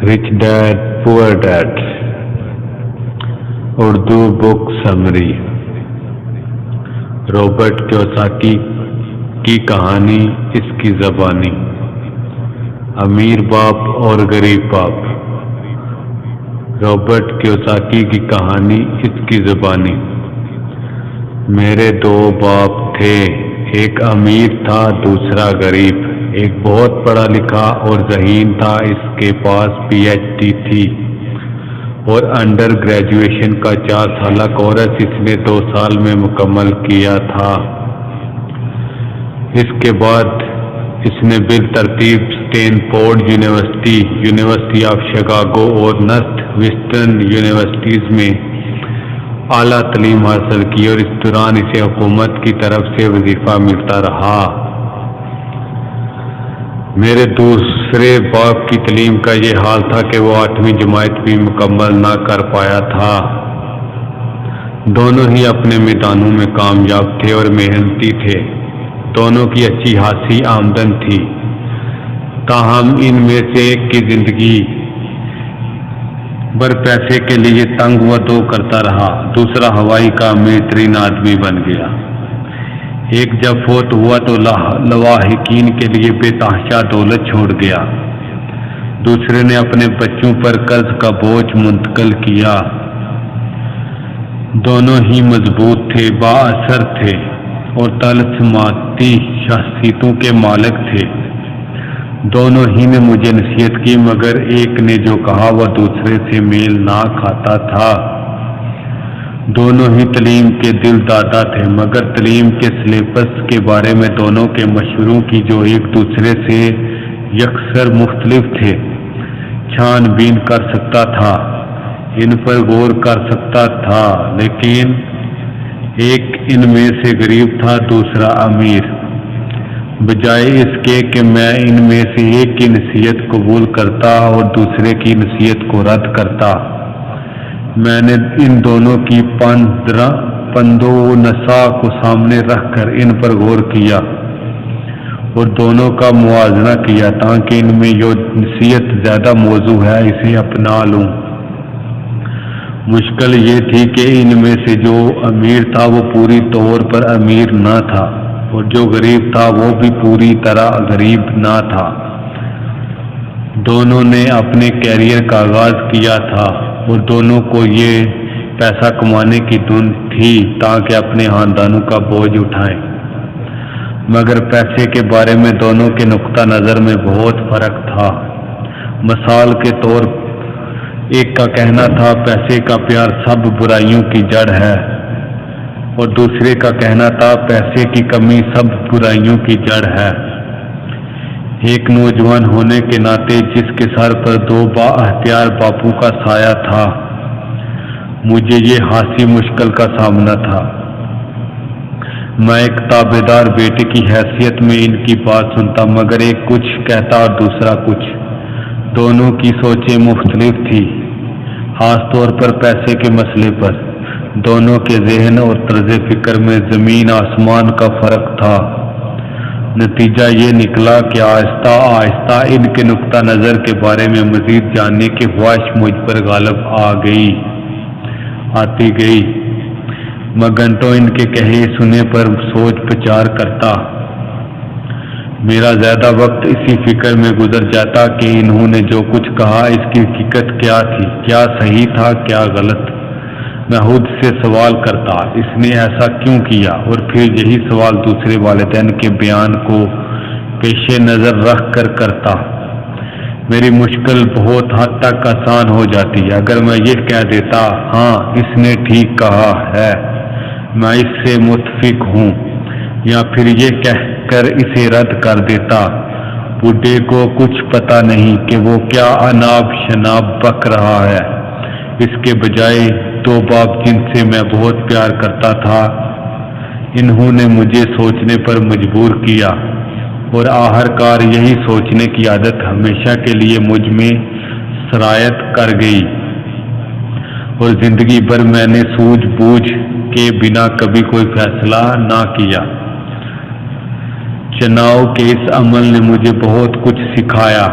Rich Dad, Poor Dad, Urdu book summary, Robert Kiyosaki کی کہانی، اس کی زبانی۔ امیر باپ اور غریب باپ، رابرٹ کیوساکی کی کہانی، اس کی زبانی۔ میرے دو باپ تھے، ایک امیر تھا دوسرا غریب۔ ایک بہت پڑھا لکھا اور ذہین تھا، اس کے پاس پی ایچ ڈی تھی اور انڈر گریجویشن کا 4 سالہ کورس اس نے 2 سال میں مکمل کیا تھا۔ اس کے بعد اس نے بالترتیب Stanford University, University of Chicago اور نارتھ ویسٹرن یونیورسٹیز میں اعلیٰ تعلیم حاصل کی، اور اس دوران اسے حکومت کی طرف سے وظیفہ ملتا رہا۔ میرے دوسرے باپ کی تعلیم کا یہ حال تھا کہ وہ 8ویں جماعت بھی مکمل نہ کر پایا تھا۔ دونوں ہی اپنے میدانوں میں کامیاب تھے اور محنتی تھے، دونوں کی اچھی خاصی آمدن تھی۔ تاہم ان میں سے ایک کی زندگی بھر پیسے کے لیے تنگ و دو کرتا رہا، دوسرا ہوائی کا امیر ترین آدمی بن گیا۔ ایک جب فوت ہوا تو لواحقین کے لیے بے تحاشا دولت چھوڑ گیا، دوسرے نے اپنے بچوں پر قرض کا بوجھ منتقل کیا۔ دونوں ہی مضبوط تھے، بااثر تھے اور طلسماتی شخصیتوں کے مالک تھے۔ دونوں ہی نے مجھے نصیحت کی، مگر ایک نے جو کہا وہ دوسرے سے میل نہ کھاتا تھا۔ دونوں ہی تعلیم کے دل دادا تھے، مگر تعلیم کے سلیبس کے بارے میں دونوں کے مشوروں کی جو ایک دوسرے سے یکسر مختلف تھے، چھان بین کر سکتا تھا، ان پر غور کر سکتا تھا، لیکن ایک ان میں سے غریب تھا، دوسرا امیر۔ بجائے اس کے کہ میں ان میں سے ایک کی نصیحت قبول کرتا اور دوسرے کی نصیحت کو رد کرتا، میں نے ان دونوں کی پند و نصیحت کو سامنے رکھ کر ان پر غور کیا اور دونوں کا موازنہ کیا تاکہ ان میں جو نصیحت زیادہ موزوں ہے اسے اپنا لوں۔ مشکل یہ تھی کہ ان میں سے جو امیر تھا وہ پوری طور پر امیر نہ تھا، اور جو غریب تھا وہ بھی پوری طرح غریب نہ تھا۔ دونوں نے اپنے کیریئر کا آغاز کیا تھا اور دونوں کو یہ پیسہ کمانے کی دھن تھی تاکہ اپنے خاندانوں کا بوجھ اٹھائیں، مگر پیسے کے بارے میں دونوں کے نقطہ نظر میں بہت فرق تھا۔ مثال کے طور ایک کا کہنا تھا پیسے کا پیار سب برائیوں کی جڑ ہے، اور دوسرے کا کہنا تھا پیسے کی کمی سب برائیوں کی جڑ ہے۔ ایک نوجوان ہونے کے ناطے جس کے سر پر 2 بااختیار باپوں کا سایہ تھا، مجھے یہ خاصی مشکل کا سامنا تھا۔ میں ایک تابعدار بیٹے کی حیثیت میں ان کی بات سنتا، مگر ایک کچھ کہتا اور دوسرا کچھ۔ دونوں کی سوچیں مختلف تھیں، خاص طور پر پیسے کے مسئلے پر۔ دونوں کے ذہن اور طرز فکر میں زمین آسمان کا فرق تھا۔ نتیجہ یہ نکلا کہ آہستہ آہستہ ان کے نقطہ نظر کے بارے میں مزید جاننے کی خواہش مجھ پر غالب آتی گئی۔ میں گھنٹوں ان کے کہے سنے پر سوچ بچار کرتا۔ میرا زیادہ وقت اسی فکر میں گزر جاتا کہ انہوں نے جو کچھ کہا اس کی حقیقت کیا تھی، کیا صحیح تھا، کیا غلط۔ میں خود سے سوال کرتا، اس نے ایسا کیوں کیا، اور پھر یہی سوال دوسرے والدین کے بیان کو پیش نظر رکھ کر کرتا۔ میری مشکل بہت حد تک آسان ہو جاتی اگر میں یہ کہہ دیتا، ہاں اس نے ٹھیک کہا ہے، میں اس سے متفق ہوں، یا پھر یہ کہہ کر اسے رد کر دیتا، بوڑھے کو کچھ پتہ نہیں کہ وہ کیا اناب شناب بک رہا ہے۔ اس کے بجائے 2 باپ جن سے میں بہت پیار کرتا تھا، انہوں نے مجھے سوچنے پر مجبور کیا، اور آخرکار یہی سوچنے کی عادت ہمیشہ کے لیے مجھ میں سرایت کر گئی، اور زندگی بھر میں نے سوجھ بوجھ کے بنا کبھی کوئی فیصلہ نہ کیا۔ چناؤ کے اس عمل نے مجھے بہت کچھ سکھایا۔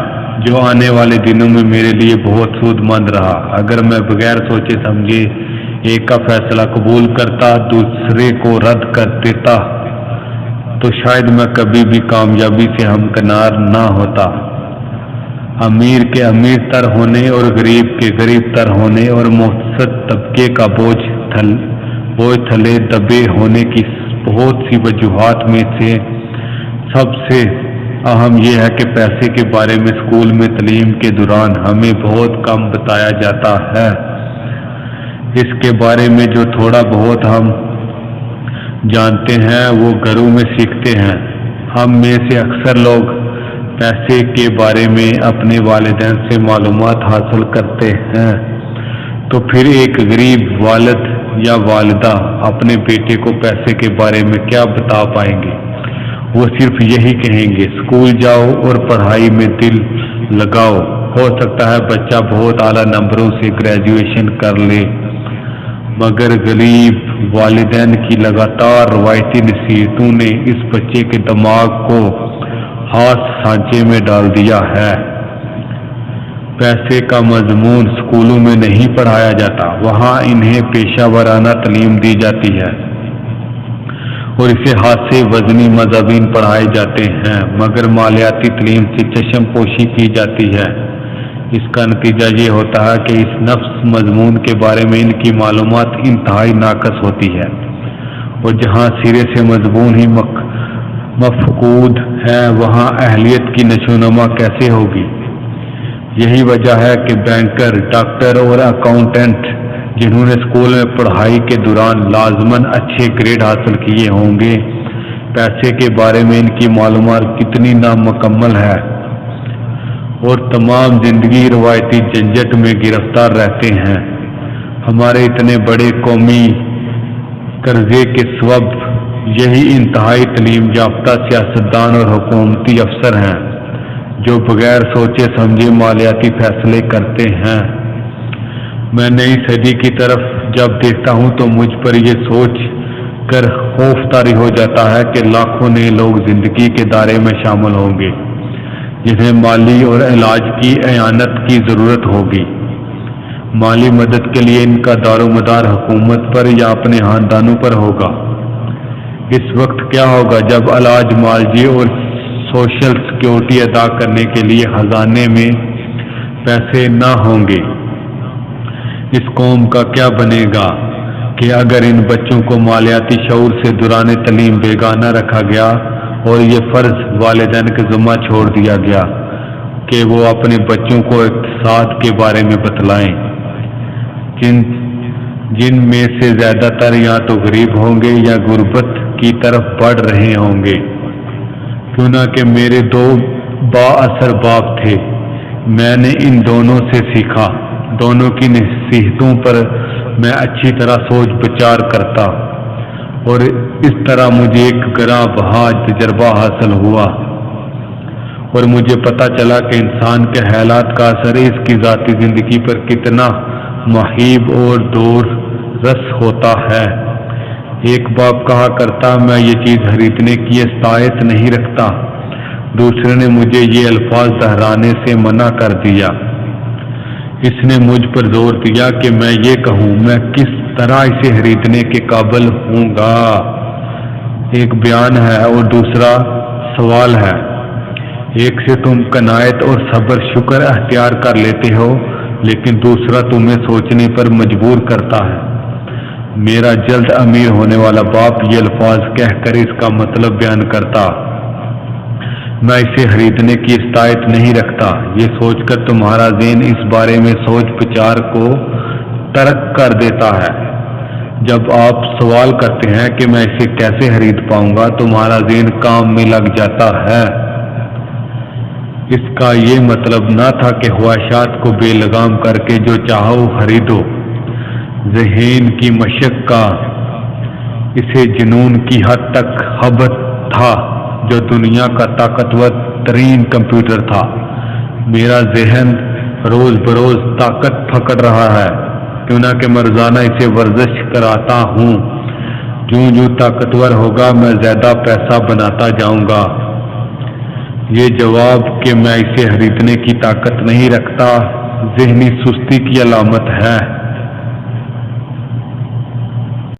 جو آنے والے دنوں میں میرے لیے بہت سود مند رہا۔ اگر میں بغیر سوچے سمجھے ایک کا فیصلہ قبول کرتا، دوسرے کو رد کر دیتا، تو شاید میں کبھی بھی کامیابی سے ہمکنار نہ ہوتا۔ امیر کے امیر تر ہونے اور غریب کے غریب تر ہونے اور متوسط طبقے کا بوجھ تھلے دبے ہونے کی بہت سی وجوہات میں سے سب سے اہم یہ ہے کہ پیسے کے بارے میں اسکول میں تعلیم کے دوران ہمیں بہت کم بتایا جاتا ہے۔ اس کے بارے میں جو تھوڑا بہت ہم جانتے ہیں وہ گھروں میں سیکھتے ہیں۔ ہم میں سے اکثر لوگ پیسے کے بارے میں اپنے والدین سے معلومات حاصل کرتے ہیں، تو پھر ایک غریب والد یا والدہ اپنے بیٹے کو پیسے کے بارے میں کیا بتا پائیں گے؟ وہ صرف یہی کہیں گے، اسکول جاؤ اور پڑھائی میں دل لگاؤ، ہو سکتا ہے بچہ بہت اعلیٰ نمبروں سے گریجویشن کر لے۔ مگر غریب والدین کی لگاتار روایتی نصیحتوں نے اس بچے کے دماغ کو خاص سانچے میں ڈال دیا ہے۔ پیسے کا مضمون اسکولوں میں نہیں پڑھایا جاتا، وہاں انہیں پیشہ ورانہ تعلیم دی جاتی ہے اور اسے ہاتھ سے وزنی مضامین پڑھائے جاتے ہیں، مگر مالیاتی تعلیم سے چشم پوشی کی جاتی ہے۔ اس کا نتیجہ یہ ہوتا ہے کہ اس نفس مضمون کے بارے میں ان کی معلومات انتہائی ناقص ہوتی ہے، اور جہاں سرے سے مضمون ہی مفقود ہے وہاں اہلیت کی نشوونما کیسے ہوگی؟ یہی وجہ ہے کہ بینکر، ڈاکٹر اور اکاؤنٹنٹ جنہوں نے اسکول میں پڑھائی کے دوران لازماً اچھے گریڈ حاصل کیے ہوں گے، پیسے کے بارے میں ان کی معلومات کتنی نامکمل ہے اور تمام زندگی روایتی جھنجٹ میں گرفتار رہتے ہیں۔ ہمارے اتنے بڑے قومی قرضے کے سبب یہی انتہائی تعلیم یافتہ سیاستدان اور حکومتی افسر ہیں جو بغیر سوچے سمجھے مالیاتی فیصلے کرتے ہیں۔ میں نئی صدی کی طرف جب دیکھتا ہوں تو مجھ پر یہ سوچ کر خوف طاری ہو جاتا ہے کہ لاکھوں نئے لوگ زندگی کے دائرے میں شامل ہوں گے جنہیں مالی اور علاج کی اعانت کی ضرورت ہوگی۔ مالی مدد کے لیے ان کا دار و مدار حکومت پر یا اپنے خاندانوں پر ہوگا۔ اس وقت کیا ہوگا جب علاج، معالجے اور سوشل سیکیورٹی ادا کرنے کے لیے خزانے میں پیسے نہ ہوں گے؟ اس قوم کا کیا بنے گا کہ اگر ان بچوں کو مالیاتی شعور سے دوران تعلیم بیگانہ رکھا گیا اور یہ فرض والدین کے ذمہ چھوڑ دیا گیا کہ وہ اپنے بچوں کو اقتصاد کے بارے میں بتلائیں، جن میں سے زیادہ تر یا تو غریب ہوں گے یا غربت کی طرف بڑھ رہے ہوں گے۔ کیوں نہ کہ میرے دو با اثر باپ تھے، میں نے ان دونوں سے سیکھا، دونوں کی نصیحتوں پر میں اچھی طرح سوچ بچار کرتا اور اس طرح مجھے ایک گراں بہا تجربہ حاصل ہوا اور مجھے پتہ چلا کہ انسان کے حالات کا اثر اس کی ذاتی زندگی پر کتنا محیب اور دور رس ہوتا ہے۔ ایک باپ کہا کرتا، میں یہ چیز خریدنے کی استطاعت نہیں رکھتا، دوسرے نے مجھے یہ الفاظ دہرانے سے منع کر دیا۔ اس نے مجھ پر زور دیا کہ میں یہ کہوں، میں کس طرح اسے خریدنے کے قابل ہوں گا۔ ایک بیان ہے اور دوسرا سوال ہے، ایک سے تم قناعت اور صبر شکر اختیار کر لیتے ہو، لیکن دوسرا تمہیں سوچنے پر مجبور کرتا ہے۔ میرا جلد امیر ہونے والا باپ یہ الفاظ کہہ کر اس کا مطلب بیان کرتا، میں اسے خریدنے کی استطاعت نہیں رکھتا۔ یہ سوچ کر تمہارا ذہن اس بارے میں سوچ بچار کو ترک کر دیتا ہے۔ جب آپ سوال کرتے ہیں کہ میں اسے کیسے خرید پاؤں گا، تمہارا ذہن کام میں لگ جاتا ہے۔ اس کا یہ مطلب نہ تھا کہ خواہشات کو بے لگام کر کے جو چاہو خریدو۔ ذہن کی مشق کا اسے جنون کی حد تک خبر تھا جو دنیا کا طاقتور ترین کمپیوٹر تھا۔ میرا ذہن روز بروز طاقت پکڑ رہا ہے، کیوں نہ کہ میں روزانہ اسے ورزش کراتا ہوں۔ جو طاقتور ہوگا میں زیادہ پیسہ بناتا جاؤں گا۔ یہ جواب کہ میں اسے خریدنے کی طاقت نہیں رکھتا ذہنی سستی کی علامت ہے۔